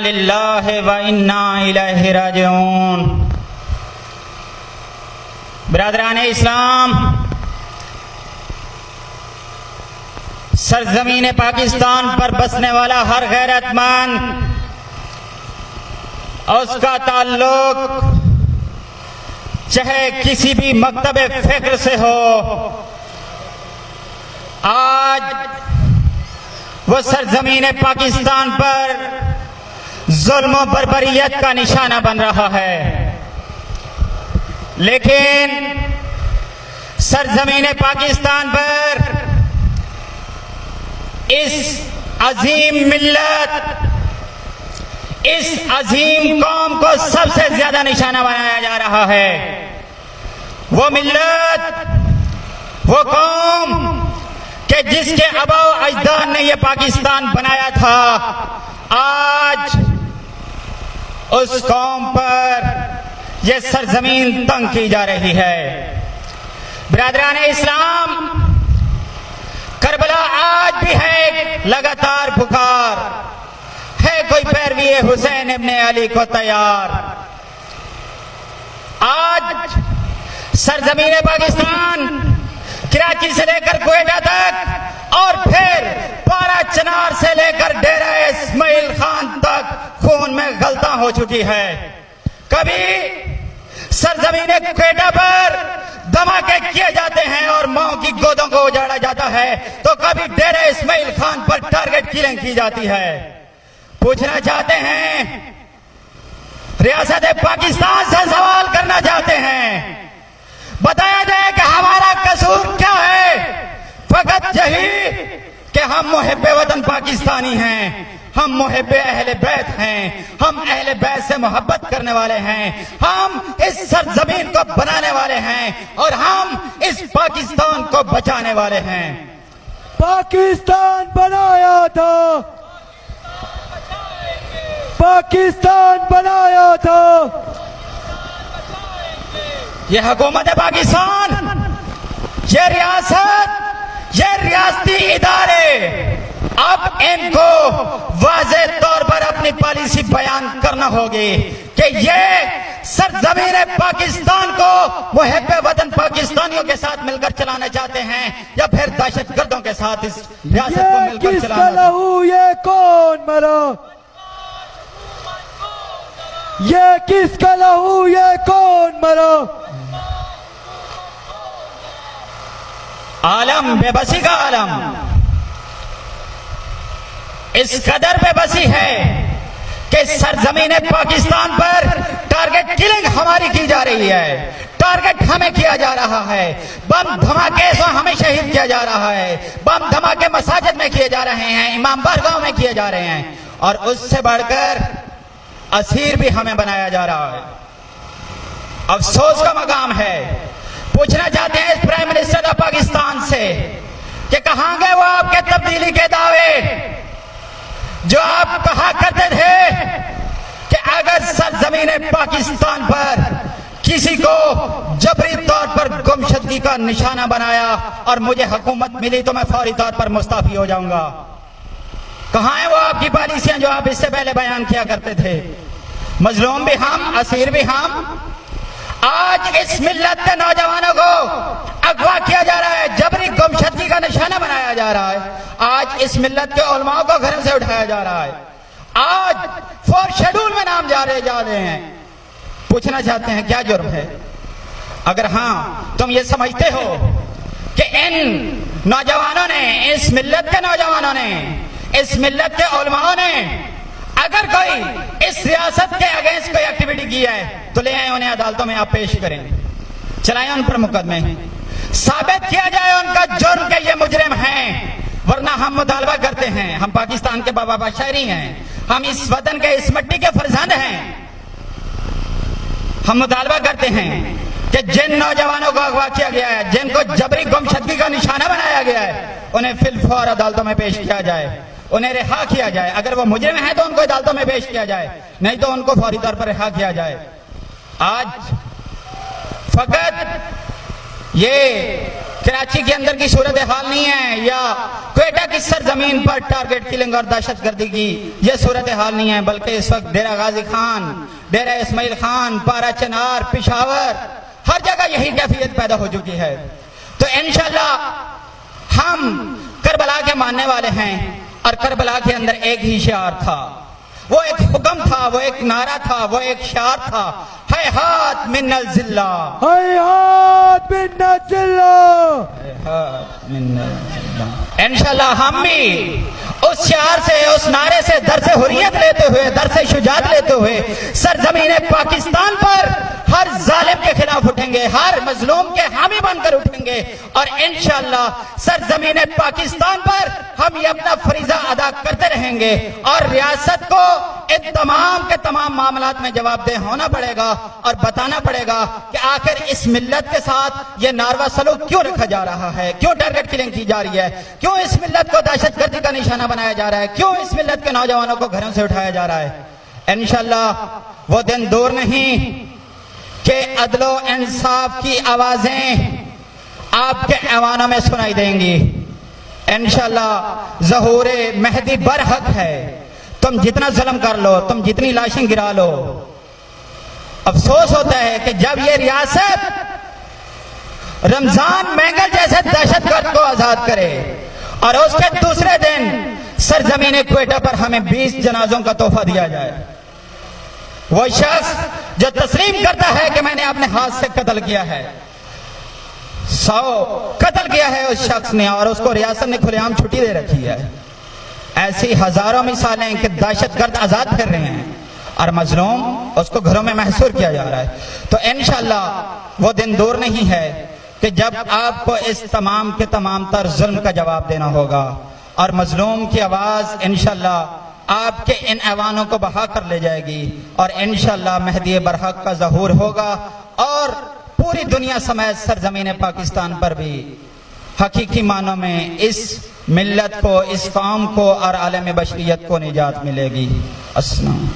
लिल्लाहि व इन्ना इलैहि राजिऊन। बिरादरान इस्लाम, सरजमीन पाकिस्तान पर बसने वाला हर गैरतमंद उसका ताल्लुक चाहे किसी भी मकतब फिक्र से हो, आज वो सरजमीन पाकिस्तान पर जुल्म और बर्बरियत का निशाना बन रहा है। लेकिन सरजमीन पाकिस्तान पर इस अजीम मिल्लत, इस अजीम कौम को सबसे ज्यादा निशाना बनाया जा रहा है। वो मिल्लत, वो कौम कि जिसके आबा अजदाद ने ये पाकिस्तान बनाया था, आज उस कौम पर यह सरजमीन तंग की जा रही है। बिरादरान इस्लाम, करबला आज भी है लगातार पुकार है, कोई पैरवी हुसैन इब्ने अली को तैयार। आज सरजमीन पाकिस्तान कराची से लेकर कोयटा तक और फिर पारा चनार से लेकर डेरा इस्माइल खान तक खून में गलता हो चुकी है। कभी सरजमीन कोयटा पर धमाके किए जाते हैं और माओ की गोदों को उजाड़ा जाता है, तो कभी डेरा इस्माइल खान पर टारगेट किलिंग की जाती है। पूछना चाहते हैं, रियासत पाकिस्तान से सवाल करना चाहते हैं, बताया जाए कि हमारा कसूर क्या है। फकत यही कि हम मुहिब्बे वतन पाकिस्तानी हैं, हम मुहिब्बे अहले बैत हैं, हम अहले बैत से मोहब्बत करने वाले हैं, हम इस सरजमीन को बनाने वाले हैं और हम इस पाकिस्तान को बचाने वाले हैं। पाकिस्तान बनाया था, पाकिस्तान बनाया था। ये हुकूमत पाकिस्तान, ये रियासत, ये रियासती इदारे अब इनको वाज़े तौर पर अपनी पॉलिसी बयान करना होगी कि ये सरजमीन पाकिस्तान को मुहिब्बे वतन पाकिस्तानियों के साथ मिलकर चलाना चाहते हैं या फिर दहशतगर्दों के साथ इस रियासत को मिलकर चलाना। लहू ये कौन मरा, ये किसका लहू ये कौन मरा। आलम बेबसी का आलम इस कदर बेबसी है कि सरजमीन पाकिस्तान पर टारगेट किलिंग हमारी की जा रही है, टारगेट हमें किया जा रहा है, बम धमाके से हमें शहीद किया जा रहा है, बम धमाके मसाजिद में किए जा रहे हैं, इमाम बारगाह में किए जा रहे हैं और उससे बढ़कर असीर भी हमें बनाया जा रहा है। अफसोस का मकाम है। पूछना चाहते हैं इस प्राइम मिनिस्टर ऑफ पाकिस्तान से कि कहां गए वो आपके तब्दीली के दावे, जो आप कहा करते थे कि अगर सरजमीन पाकिस्तान पर किसी को जबरी तौर पर गुमशुदगी का निशाना बनाया और मुझे हुकूमत मिली तो मैं फौरी तौर पर मुस्ताफी हो जाऊंगा। कहां है वो आपकी पॉलिसियां जो आप इससे पहले बयान किया करते थे। मजलूम भी हम, असीर भी हम। आज इस मिल्लत के नौजवानों को अगवा किया जा रहा है, जबरी गुमशुदगी का निशाना बनाया जा रहा है। आज इस मिल्लत के उलमाओं को घरों से उठाया जा रहा है। आज 4 शेड्यूल में नाम जा रहे हैं। पूछना चाहते हैं क्या जुर्म है? अगर हाँ तुम ये समझते हो कि इन नौजवानों ने, इस मिल्लत के नौजवानों ने, इस मिल्लत के उलमाओं ने अगर कोई इस रियासत के अगेंस्ट कोई एक्टिविटी की है तो ले आए, उन्हें अदालतों में आप पेश करें, चलाएं उन पर मुकदमे, साबित किया जाए उनका जुर्म के ये मुजरिम हैं। वरना हम मुतालबा करते हैं, हम पाकिस्तान के बाबा बादशाही हैं, हम इस वतन के, इस मिट्टी के फर्जंद हैं। हम मुतालबा करते हैं कि जिन नौजवानों को अगवा किया गया है, जिनको जबरी गुमशुदगी का निशाना बनाया गया है, उन्हें फिलफौर अदालतों में पेश किया जाए, उन्हें रिहा किया जाए। अगर वो मुजरिम है तो उनको अदालतों में पेश किया जाए, नहीं तो उनको फौरी तौर पर रिहा किया जाए। आज फकत ये कराची के अंदर की सूरत हाल नहीं है, या क्वेटा की सरजमीन पर टारगेट किलिंग और दहशतगर्दी की ये सूरत हाल नहीं है, बल्कि इस वक्त डेरा गाजी खान, डेरा इस्माइल खान, पारा चनार, पिशावर, हर जगह यही कैफियत पैदा हो चुकी है। तो इंशाल्लाह हम करबला के मानने वाले हैं, और करबला के अंदर एक ही शिआर था, वो एक हुक्म था, वो एक नारा था, वो एक शिआर था, हैहात मिनल जिल्ला, हैहात मिनल जिल्ला। इंशाल्लाह हम भी उस शिआर से, उस नारे से दर्से हुर्रियत लेते हुए, दर्से शुजात लेते हुए सरजमीन पाकिस्तान पर हर जालिम के खिलाफ उठेंगे, हर मजलूम के हामी बनकर उठेंगे, और इंशाल्लाह सरजमीन पाकिस्तान पर हम ये अपना फरीजा अदा करते रहेंगे, और रियासत को इन तमाम के तमाम मामलात में जवाबदेह होना पड़ेगा और बताना पड़ेगा कि आखिर इस मिल्लत के साथ ये नारवा सलूक क्यों रखा जा रहा है, क्यों टारगेट किलिंग की जा रही है, क्यों इस मिल्लत को दहशतगर्दी का निशाना बनाया जा रहा है, क्यों इस मिल्लत के नौजवानों को घरों से उठाया जा रहा है। इंशाल्लाह वो दिन दूर नहीं कि अदलो इंसाफ की आवाजें आपके ऐवानों में सुनाई देंगी। इंशाल्लाह ज़हूरे मेहदी बरहक है, तुम जितना जुल्म कर लो, तुम जितनी लाशें गिरा लो, अफसोस होता है कि जब ये रियासत रमजान मैंगल जैसे दहशतगर्द को आजाद करे और उसके दूसरे दिन सरजमीन क्वेटा पर हमें 20 जनाजों का तोहफा दिया जाए। वो शख्स जो तस्लीम करता है कि मैंने अपने हाथ से कत्ल किया है, 100 कत्ल किया है उस शख्स ने, और उसको रियासत ने खुलेआम छुट्टी दे रखी है। ऐसी हजारों मिसालें कि दहशतगर्द आजाद फिर रहे हैं और मजलूम उसको घरों में महसूर किया जा रहा है। तो इंशाल्लाह वो दिन दूर नहीं है कि जब आपको इस तमाम के तमाम तर जुल्म का जवाब देना होगा, और मजलूम की आवाज इंशाल्लाह आपके इन ऐवानों को बहा कर ले जाएगी, और इंशाल्लाह मेहदी बरहक का ज़हूर होगा, और पूरी दुनिया समेत सरजमीन पाकिस्तान पर भी हकीकी मानों में इस मिल्लत को, इस कौम को और आलम बशरियत को निजात मिलेगी। अस्सलाम।